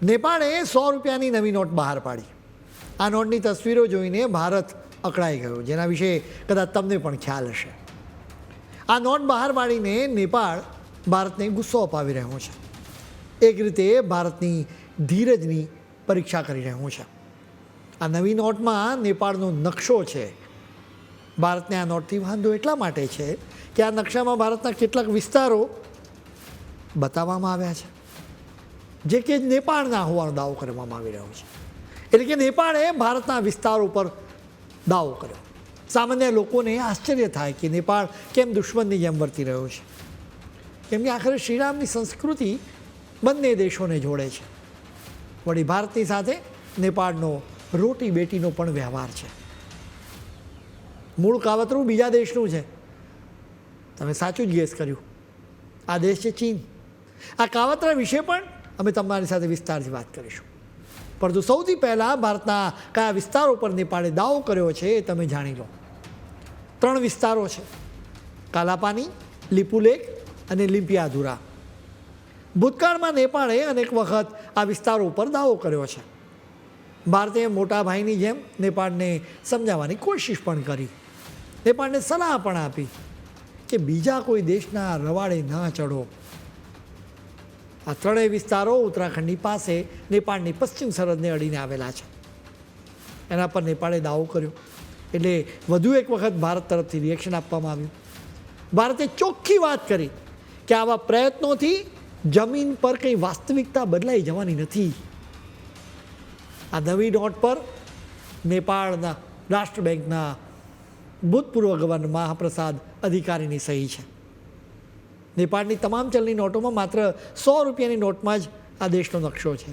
નેપાળે 100 રૂપિયાની નવી નોટ બહાર પાડી. આ નોટની તસવીરો જોઈને ભારત અકળાઈ ગયો, જેના વિશે કદાચ તમને પણ ખ્યાલ હશે. આ નોટ બહાર પાડીને નેપાળ ભારતને ગુસ્સો અપાવી રહ્યું છે. એક રીતે ભારતની ધીરજની પરીક્ષા કરી રહ્યું છે. આ નવી નોટમાં નેપાળનો નકશો છે. ભારતને આ નોટથી વાંધો એટલા માટે છે કે આ નકશામાં ભારતના કેટલાક વિસ્તારો બતાવવામાં આવ્યા છે, જે કે નેપાળના હોવાનો દાવો કરવામાં આવી રહ્યો છે. એટલે કે નેપાળે ભારતના વિસ્તારો પર દાવો કર્યો. સામાન્ય લોકોને આશ્ચર્ય થાય કે નેપાળ કેમ દુશ્મનની જેમ વર્તી રહ્યો છે, કેમ કે આખરે શ્રીરામની સંસ્કૃતિ બંને દેશોને જોડે છે. વળી ભારતની સાથે નેપાળનો રોટી બેટીનો પણ વ્યવહાર છે. મૂળ કાવતરું બીજા દેશનું છે. તમે સાચું જ ગેસ કર્યું, આ દેશ છે ચીન. આ કાવતરા વિશે પણ અમે તમારી સાથે વિસ્તારથી વાત કરીશું. પરંતુ સૌથી પહેલાં ભારતના કયા વિસ્તારો પર નેપાળે દાવો કર્યો છે એ તમે જાણી લો. 3 વિસ્તારો છે: કાલાપાની, લિપુલેક અને લિમ્પિયાધુરા. ભૂતકાળમાં નેપાળે અનેક વખત આ વિસ્તારો ઉપર દાવો કર્યો છે. ભારતે મોટા ભાઈની જેમ નેપાળને સમજાવવાની કોશિશ પણ કરી. નેપાળને સલાહ પણ આપી કે બીજા કોઈ દેશના રવાડે ન ચડો. આ 3 વિસ્તારો ઉત્તરાખંડની પાસે નેપાળની પશ્ચિમ સરહદને અડીને આવેલા છે. એના પર નેપાળે દાવો કર્યો એટલે વધુ એક વખત ભારત તરફથી રિએક્શન આપવામાં આવ્યું. ભારતે ચોખ્ખી વાત કરી કે આવા પ્રયત્નોથી જમીન પર કંઈ વાસ્તવિકતા બદલાઈ જવાની નથી. આ નવી નોટ પર નેપાળના રાષ્ટ્ર બેંકના ભૂતપૂર્વ ગવર્નર મહાપ્રસાદ અધિકારીની સહી છે. નેપાળની તમામ ચલણી નોટોમાં માત્ર 100 રૂપિયાની નોટમાં જ આ દેશનો નકશો છે.